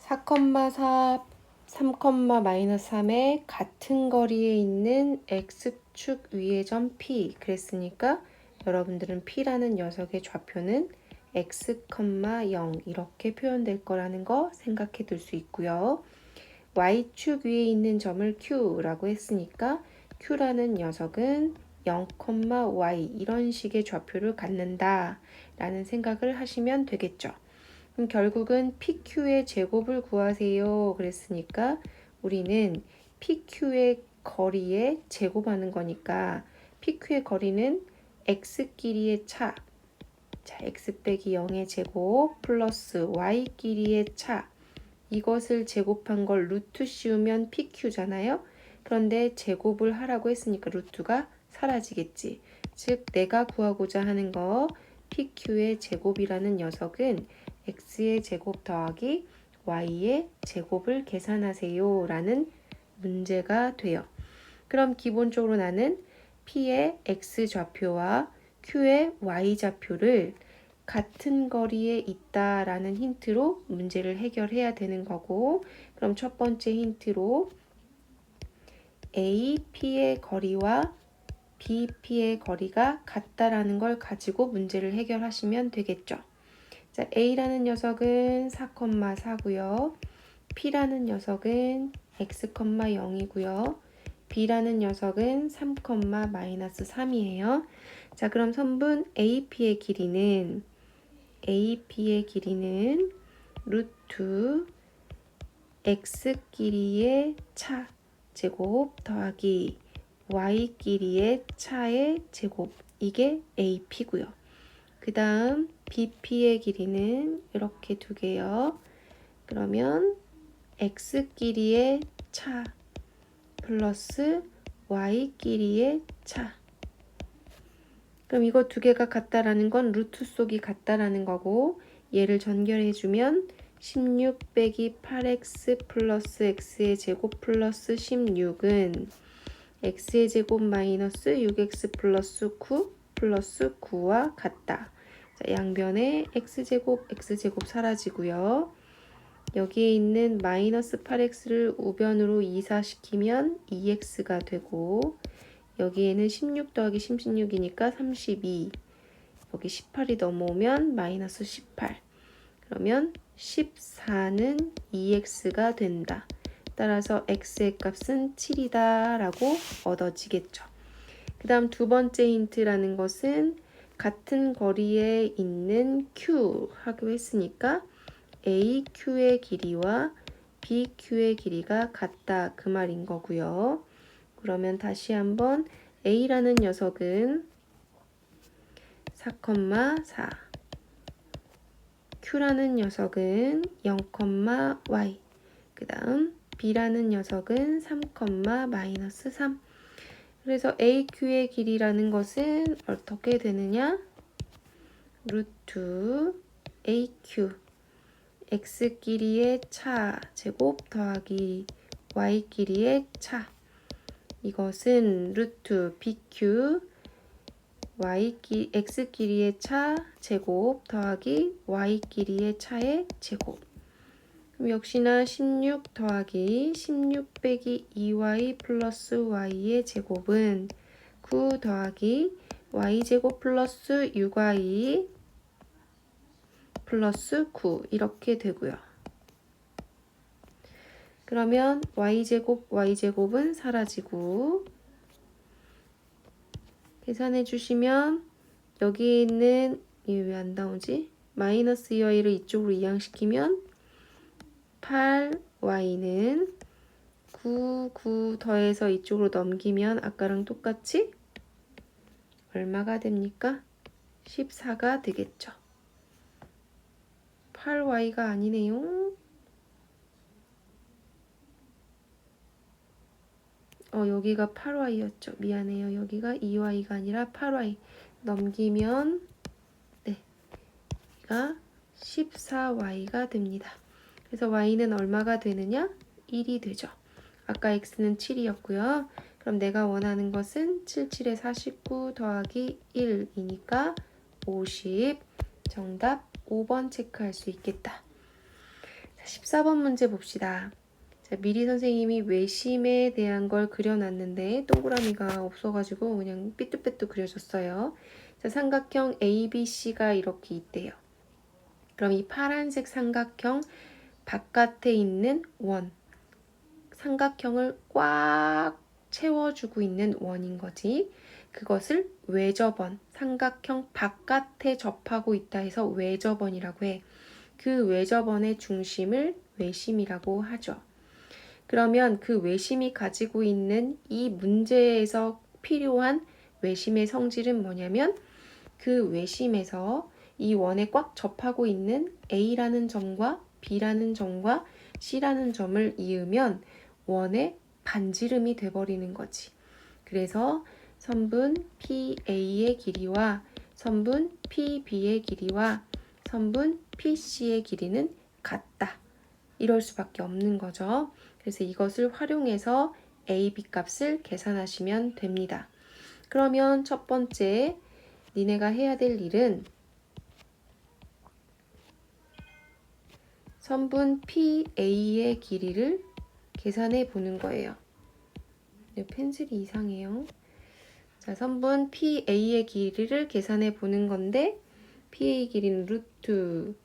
4,4, 3,-3의 같은 거리에 있는 x축 위의 점 P 그랬으니까 여러분들은 P라는 녀석의 좌표는 x, 0 이렇게 표현될 거라는 거 생각해 둘 수 있고요. y축 위에 있는 점을 Q라고 했으니까 Q라는 녀석은 0, y 이런 식의 좌표를 갖는다 라는 생각을 하시면 되겠죠. 그럼 결국은 PQ의 제곱을 구하세요 그랬으니까 우리는 PQ의 거리에 제곱하는 거니까 PQ의 거리는 X끼리의 차, 자 X 빼기 0의 제곱 플러스 Y끼리의 차, 이것을 제곱한 걸 루트 씌우면 PQ잖아요. 그런데 제곱을 하라고 했으니까 루트가 사라지겠지. 즉 내가 구하고자 하는 거 PQ의 제곱이라는 녀석은 x의 제곱 더하기 y의 제곱을 계산하세요 라는 문제가 돼요. 그럼 기본적으로 나는 P의 x 좌표와 Q의 y 좌표를 같은 거리에 있다라는 힌트로 문제를 해결해야 되는 거고, 그럼 첫 번째 힌트로 A, P의 거리와 B, P의 거리가 같다라는 걸 가지고 문제를 해결하시면 되겠죠. 자, A라는 녀석은 4,4고요. P라는 녀석은 x, 0이고요. B라는 녀석은 3,-3이에요. 자, 그럼 선분 AP의 길이는 루트 x끼리의 차 제곱 더하기 y끼리의 차의 제곱, 이게 AP고요. 그 다음 BP의 길이는 이렇게 두 개요. 그러면 x끼리의 차 플러스 y끼리의 차. 그럼 이거 두 개가 같다라는 건 루트 속이 같다라는 거고, 얘를 전결해주면 16 빼기 8x 플러스 x의 제곱 플러스 16은 x의 제곱 마이너스 6x 플러스 9 플러스 9와 같다. 자, 양변에 x제곱 사라지고요. 여기에 있는 마이너스 8x를 우변으로 이사시키면 2x가 되고, 여기에는 16 더하기 16이니까 32, 여기 18이 넘어오면 마이너스 18, 그러면 14는 2x가 된다. 따라서 x의 값은 7이다 라고 얻어지겠죠. 그 다음 두 번째 힌트라는 것은 같은 거리에 있는 Q 하기로 했으니까 AQ의 길이와 BQ의 길이가 같다 그 말인 거고요. 그러면 다시 한번 A라는 녀석은 4,4, Q라는 녀석은 0, y, 그 다음 B라는 녀석은 3,-3. 그래서 AQ의 길이라는 것은 어떻게 되느냐? 루트 AQ X끼리의 차 제곱 더하기 Y끼리의 차, 이것은 루트 BQ X끼리의 차 제곱 더하기 Y끼리의 차의 제곱. 그럼 역시나 16 더하기 16 빼기 2y 플러스 y의 제곱은 9 더하기 y제곱 플러스 6y 플러스 9 이렇게 되고요. 그러면 y제곱은 사라지고, 계산해 주시면 여기 있는 이게 왜 안 나오지? 마이너스 2y를 이쪽으로 이항시키면 8y는 9 더해서 이쪽으로 넘기면 아까랑 똑같이 얼마가 됩니까? 14가 되겠죠. 8y가 아니네요. 여기가 8y였죠. 미안해요. 여기가 2y가 아니라 8y. 넘기면 네, 여기가 14y가 됩니다. 그래서 y는 얼마가 되느냐? 1이 되죠. 아까 x는 7이었고요. 그럼 내가 원하는 것은 77에 49 더하기 1이니까 50. 정답 5번 체크할 수 있겠다. 14번 문제 봅시다. 자, 미리 선생님이 외심에 대한 걸 그려놨는데 동그라미가 없어가지고 그냥 삐뚤빼뚤 그려줬어요. 자, 삼각형 ABC가 이렇게 있대요. 그럼 이 파란색 삼각형 바깥에 있는 원, 삼각형을 꽉 채워주고 있는 원인 거지. 그것을 외접원, 삼각형 바깥에 접하고 있다 해서 외접원이라고 해. 그 외접원의 중심을 외심이라고 하죠. 그러면 그 외심이 가지고 있는 이 문제에서 필요한 외심의 성질은 뭐냐면 그 외심에서 이 원에 꽉 접하고 있는 A라는 점과 B라는 점과 C라는 점을 이으면 원의 반지름이 돼버리는 거지. 그래서 선분 PA의 길이와 선분 PB의 길이와 선분 PC의 길이는 같다. 이럴 수밖에 없는 거죠. 그래서 이것을 활용해서 A, B 값을 계산하시면 됩니다. 그러면 첫 번째 니네가 해야 될 일은 선분 PA의 길이를 계산해 보는 거예요. 펜슬이 이상해요. 자, 선분 PA의 길이를 계산해 보는 건데 PA 길이는 루트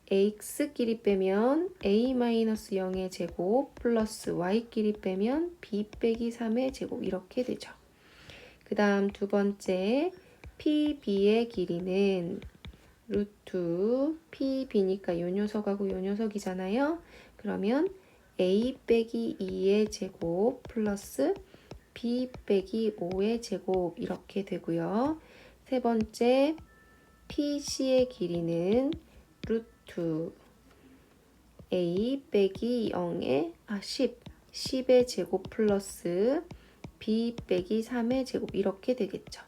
x끼리 빼면 a-0의 제곱 플러스 y끼리 빼면 b 빼기 3의 제곱 이렇게 되죠. 그 다음 두 번째 pb의 길이는 루트 pb니까 요 녀석하고 요 녀석이잖아요. 그러면 a 빼기 2의 제곱 플러스 b 빼기 5의 제곱 이렇게 되고요. 세 번째 pc의 길이는 루트 a 빼기 0의 10의 제곱 플러스 b 빼기 3의 제곱 이렇게 되겠죠.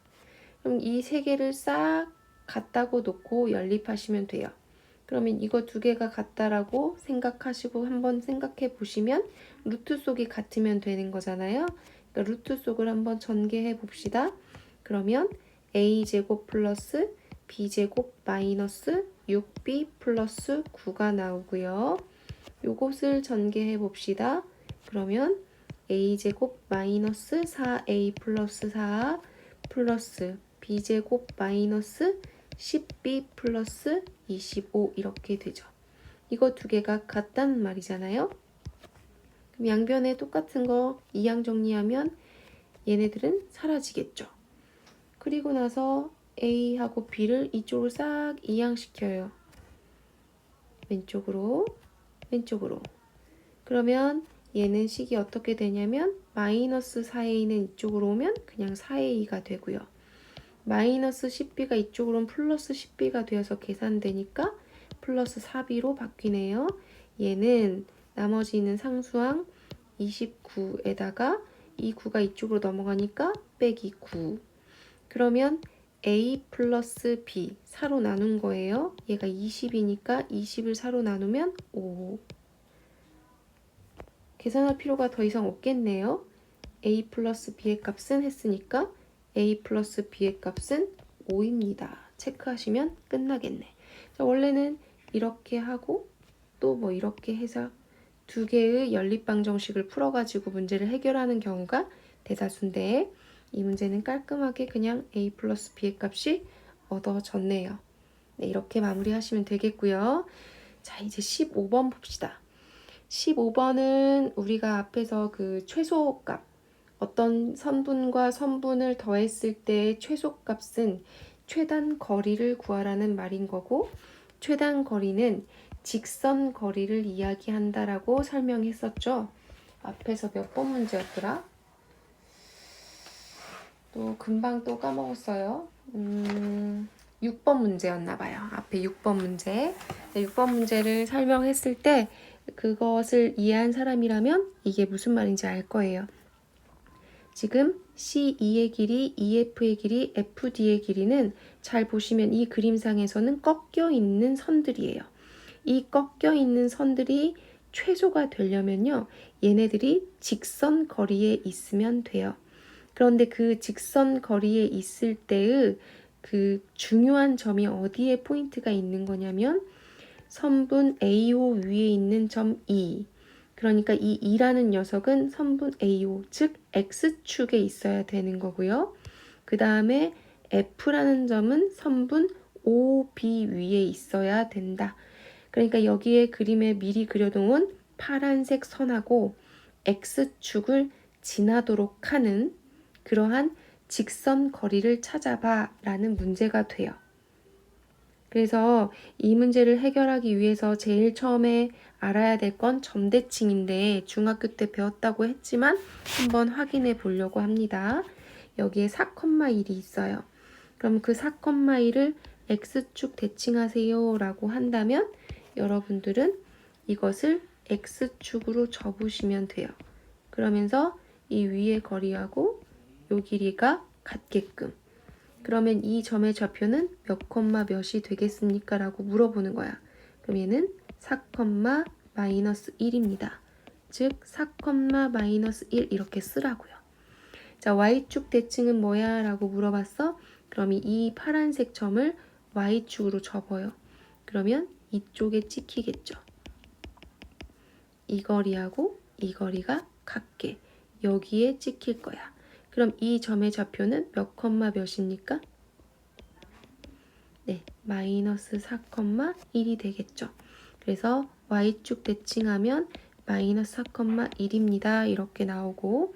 그럼 이 세 개를 싹 같다고 놓고 연립하시면 돼요. 그러면 이거 두 개가 같다라고 생각하시고 한번 생각해 보시면 루트 속이 같으면 되는 거잖아요. 그러니까 루트 속을 한번 전개해 봅시다. 그러면 a제곱 플러스 b제곱 마이너스 6b 플러스 9가 나오고요. 요것을 전개해 봅시다. 그러면 a제곱 마이너스 4a 플러스 4 플러스 b제곱 마이너스 10b 플러스 25 이렇게 되죠. 이거 두 개가 같다는 말이잖아요. 그럼 양변에 똑같은 거 이항 정리하면 얘네들은 사라지겠죠. 그리고 나서 A하고 B를 이쪽으로 싹 이항시켜요. 왼쪽으로, 왼쪽으로. 그러면 얘는 식이 어떻게 되냐면 마이너스 4A는 이쪽으로 오면 그냥 4A가 되고요. 마이너스 10B가 이쪽으로 오면 플러스 10B가 되어서 계산되니까 플러스 4B로 바뀌네요. 얘는 나머지 있는 상수항 29에다가 이 9가 이쪽으로 넘어가니까 빼기 9. 그러면 A 플러스 B 4로 나눈 거예요. 얘가 20이니까 20을 4로 나누면 5. 계산할 필요가 더 이상 없겠네요. A 플러스 B의 값은 했으니까 A 플러스 B의 값은 5입니다. 체크하시면 끝나겠네. 자, 원래는 이렇게 하고 또 뭐 이렇게 해서 두 개의 연립방정식을 풀어가지고 문제를 해결하는 경우가 대다수인데 이 문제는 깔끔하게 그냥 A 플러스 B의 값이 얻어졌네요. 네, 이렇게 마무리하시면 되겠고요. 자, 이제 15번 봅시다. 15번은 우리가 앞에서 그 최소값, 어떤 선분과 선분을 더했을 때의 최소값은 최단 거리를 구하라는 말인 거고, 최단 거리는 직선 거리를 이야기한다라고 설명했었죠. 앞에서 몇 번 문제였더라? 또 금방 또 까먹었어요. 6번 문제였나 봐요. 앞에 6번 문제. 6번 문제를 설명했을 때 그것을 이해한 사람이라면 이게 무슨 말인지 알 거예요. 지금 C2의 길이, EF의 길이, FD의 길이는 잘 보시면 이 그림상에서는 꺾여 있는 선들이에요. 이 꺾여 있는 선들이 최소가 되려면요. 얘네들이 직선 거리에 있으면 돼요. 그런데 그 직선 거리에 있을 때의 그 중요한 점이 어디에 포인트가 있는 거냐면 선분 AO 위에 있는 점 E. 그러니까 이 E라는 녀석은 선분 AO, 즉 X축에 있어야 되는 거고요. 그 다음에 F라는 점은 선분 OB 위에 있어야 된다. 그러니까 여기에 그림에 미리 그려놓은 파란색 선하고 X축을 지나도록 하는 그러한 직선 거리를 찾아봐 라는 문제가 돼요. 그래서 이 문제를 해결하기 위해서 제일 처음에 알아야 될 건 점대칭인데 중학교 때 배웠다고 했지만 한번 확인해 보려고 합니다. 여기에 4,1이 있어요. 그럼 그 4,1을 X축 대칭하세요 라고 한다면 여러분들은 이것을 X축으로 접으시면 돼요. 그러면서 이 위의 거리하고 요 길이가 같게끔. 그러면 이 점의 좌표는 몇 콤마 몇이 되겠습니까? 라고 물어보는 거야. 그럼 얘는 4, 마이너스 1입니다. 즉 4, 마이너스 1 이렇게 쓰라고요. 자, Y축 대칭은 뭐야? 라고 물어봤어. 그럼 이 파란색 점을 Y축으로 접어요. 그러면 이쪽에 찍히겠죠. 이 거리하고 이 거리가 같게 여기에 찍힐 거야. 그럼 이 점의 좌표는 몇 콤마 몇입니까? 네, 마이너스 4,1이 되겠죠. 그래서 Y축 대칭하면 마이너스 4,1입니다. 이렇게 나오고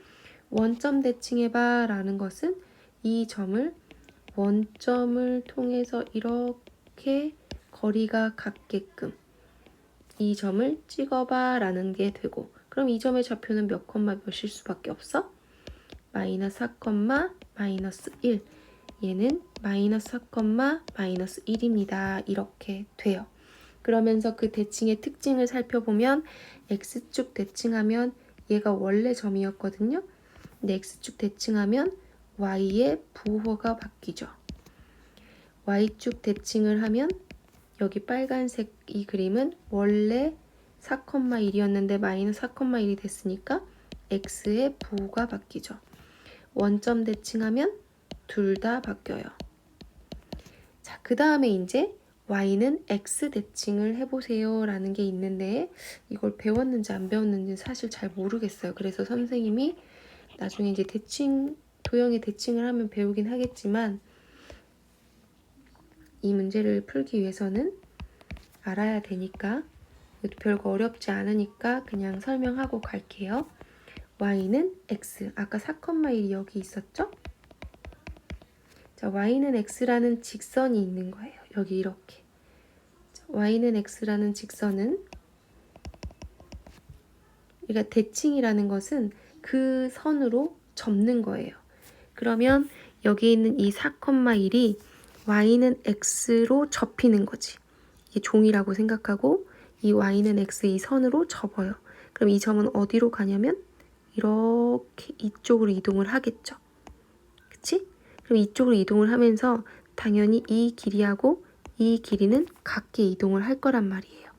원점 대칭해봐 라는 것은 이 점을 원점을 통해서 이렇게 거리가 같게끔 이 점을 찍어봐 라는 게 되고 그럼 이 점의 좌표는 몇 콤마 몇일 수밖에 없어? 마이너스 4, 마이너스 1 얘는 마이너스 4, 마이너스 1입니다. 이렇게 돼요. 그러면서 그 대칭의 특징을 살펴보면 X축 대칭하면 얘가 원래 점이었거든요. 근데 X축 대칭하면 Y의 부호가 바뀌죠. Y축 대칭을 하면 여기 빨간색 이 그림은 원래 4,1이었는데 마이너스 4,1이 됐으니까 X의 부호가 바뀌죠. 원점 대칭하면 둘 다 바뀌어요. 자, 그 다음에 이제 Y는 X 대칭을 해보세요 라는 게 있는데 이걸 배웠는지 안 배웠는지 사실 잘 모르겠어요. 그래서 선생님이 나중에 이제 도형의 대칭을 하면 배우긴 하겠지만 이 문제를 풀기 위해서는 알아야 되니까 별거 어렵지 않으니까 그냥 설명하고 갈게요. Y는 X, 아까 4,1이 여기 있었죠? 자, Y는 X라는 직선이 있는 거예요. 여기 이렇게. 자, Y는 X라는 직선은 그러니까 대칭이라는 것은 그 선으로 접는 거예요. 그러면 여기 있는 이 4,1이 Y는 X로 접히는 거지. 이게 종이라고 생각하고 이 Y는 X 이 선으로 접어요. 그럼 이 점은 어디로 가냐면 이렇게 이쪽으로 이동을 하겠죠. 그치? 그럼 이쪽으로 이동을 하면서 당연히 이 길이하고 이 길이는 같게 이동을 할 거란 말이에요.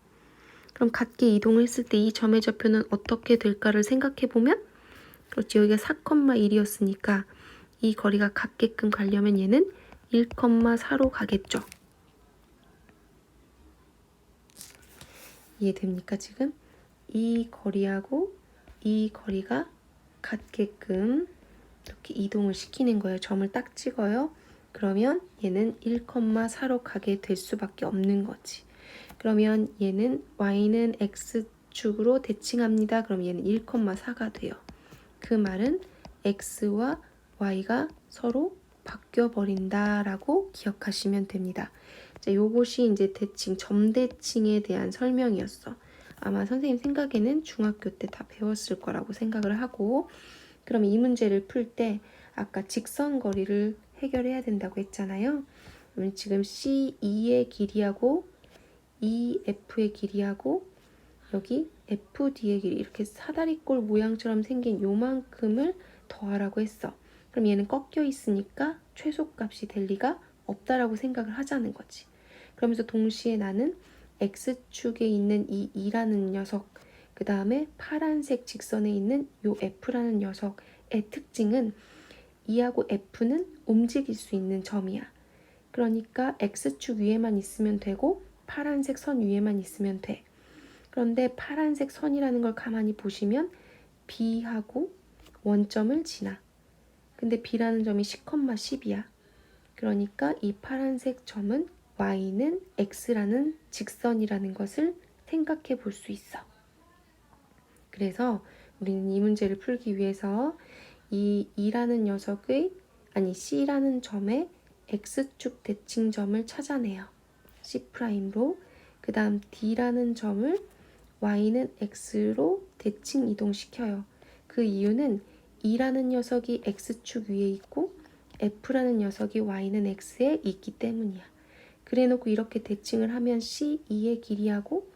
그럼 같게 이동을 했을 때 이 점의 좌표는 어떻게 될까를 생각해 보면 그렇지, 여기가 4,1이었으니까 이 거리가 같게끔 가려면 얘는 1,4로 가겠죠. 이해됩니까 지금? 이 거리하고 이 거리가 같게끔 이렇게 이동을 시키는 거예요. 점을 딱 찍어요. 그러면 얘는 1,4로 가게 될 수밖에 없는 거지. 그러면 얘는 Y는 X축으로 대칭합니다. 그럼 얘는 1,4가 돼요. 그 말은 X와 Y가 서로 바뀌어 버린다라고 기억하시면 됩니다. 자, 요것이 이제 대칭, 점대칭에 대한 설명이었어. 아마 선생님 생각에는 중학교 때 다 배웠을 거라고 생각을 하고 그럼 이 문제를 풀 때 아까 직선 거리를 해결해야 된다고 했잖아요. 그럼 지금 CE의 길이하고 EF의 길이하고 여기 FD의 길이 이렇게 사다리꼴 모양처럼 생긴 요만큼을 더하라고 했어. 그럼 얘는 꺾여 있으니까 최소값이 될 리가 없다라고 생각을 하자는 거지. 그러면서 동시에 나는 X축에 있는 이 E라는 녀석, 그 다음에 파란색 직선에 있는 요 F라는 녀석의 특징은 E하고 F는 움직일 수 있는 점이야. 그러니까 X축 위에만 있으면 되고 파란색 선 위에만 있으면 돼. 그런데 파란색 선이라는 걸 가만히 보시면 B하고 원점을 지나. 근데 B라는 점이 10,10이야. 그러니까 이 파란색 점은 Y는 X라는 직선이라는 것을 생각해 볼 수 있어. 그래서 우리는 이 문제를 풀기 위해서 이 E라는 C라는 점의 X축 대칭점을 찾아내요. C'로. 그 다음 D라는 점을 Y는 X로 대칭 이동시켜요. 그 이유는 E라는 녀석이 X축 위에 있고 F라는 녀석이 Y는 X에 있기 때문이야. 그래놓고 이렇게 대칭을 하면 C2의 길이하고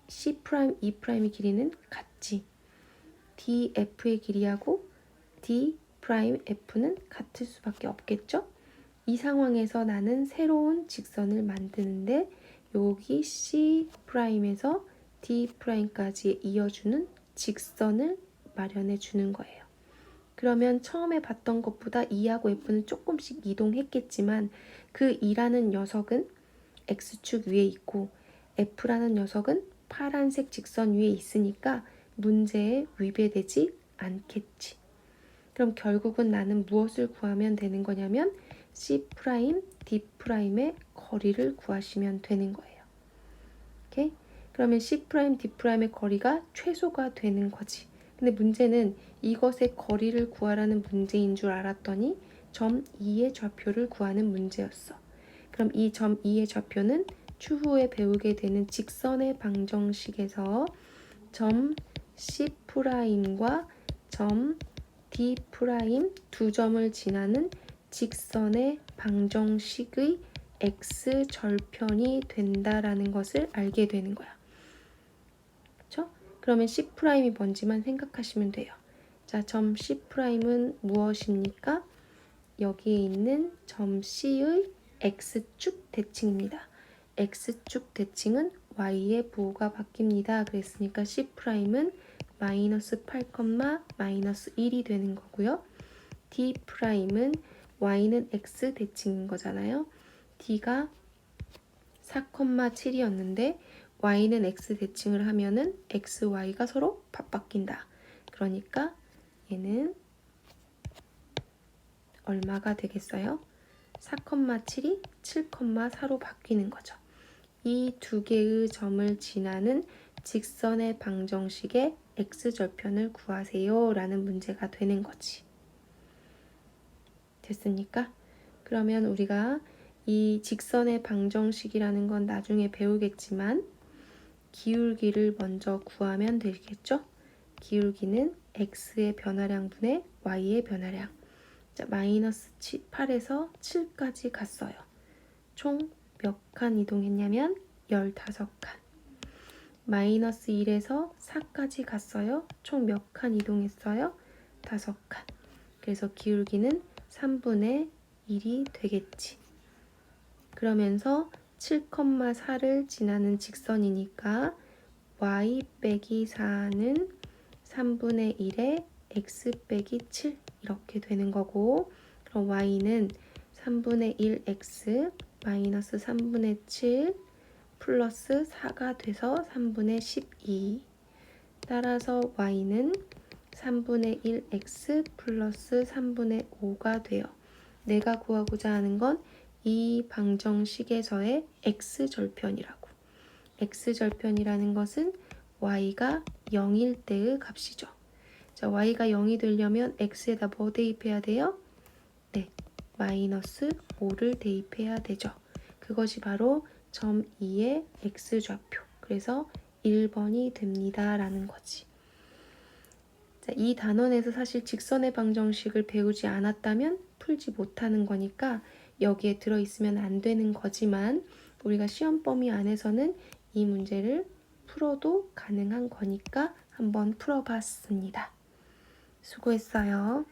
C', E'의 길이는 같지. DF의 길이하고 D'F는 같을 수밖에 없겠죠? 이 상황에서 나는 새로운 직선을 만드는데 여기 C'에서 D'까지 이어주는 직선을 마련해 주는 거예요. 그러면 처음에 봤던 것보다 E하고 F는 조금씩 이동했겠지만 그 E라는 녀석은 X축 위에 있고 F라는 녀석은 파란색 직선 위에 있으니까 문제에 위배되지 않겠지. 그럼 결국은 나는 무엇을 구하면 되는 거냐면 C', D'의 거리를 구하시면 되는 거예요. 오케이? 그러면 C', D'의 거리가 최소가 되는 거지. 근데 문제는 이것의 거리를 구하라는 문제인 줄 알았더니 점 2의 좌표를 구하는 문제였어. 그럼 이 점 2의 좌표는 추후에 배우게 되는 직선의 방정식에서 점 C'과 점 D' 두 점을 지나는 직선의 방정식의 X절편이 된다라는 것을 알게 되는 거야. 그렇죠? 그러면 C'이 뭔지만 생각하시면 돼요. 자, 점 C'은 무엇입니까? 여기에 있는 점 C의 X축 대칭입니다. X축 대칭은 Y의 부호가 바뀝니다. 그랬으니까 C'은 마이너스 8, 마이너스 1이 되는 거고요. D'은 Y는 X 대칭인 거잖아요. D가 4, 7이었는데 Y는 X 대칭을 하면은 X, Y가 서로 바뀐다. 그러니까 얘는 얼마가 되겠어요? 4, 7이 7, 4로 바뀌는 거죠. 이 두 개의 점을 지나는 직선의 방정식의 X절편을 구하세요 라는 문제가 되는 거지. 됐습니까? 그러면 우리가 이 직선의 방정식이라는 건 나중에 배우겠지만 기울기를 먼저 구하면 되겠죠? 기울기는 X의 변화량분의 Y의 변화량. 자, 마이너스 8에서 7까지 갔어요. 총 몇 칸 이동했냐면 15칸. 마이너스 1에서 4까지 갔어요. 총 몇 칸 이동했어요? 5칸. 그래서 기울기는 3분의 1이 되겠지. 그러면서 7,4를 지나는 직선이니까 y 빼기 4는 3분의 1에 x 빼기 7 이렇게 되는 거고, 그럼 y는 3분의 1x 마이너스 3분의 7 플러스 4가 돼서 3분의 12. 따라서 y는 3분의 1x 플러스 3분의 5가 돼요. 내가 구하고자 하는 건 이 방정식에서의 x절편이라고. x절편이라는 것은 y가 0일 때의 값이죠. 자, y가 0이 되려면 x에다 뭐 대입해야 돼요? 네, 마이너스 5를 대입해야 되죠. 그것이 바로 점 2의 x좌표. 그래서 1번이 됩니다. 라는 거지. 자, 이 단원에서 사실 직선의 방정식을 배우지 않았다면 풀지 못하는 거니까 여기에 들어있으면 안 되는 거지만 우리가 시험 범위 안에서는 이 문제를 풀어도 가능한 거니까 한번 풀어봤습니다. 수고했어요.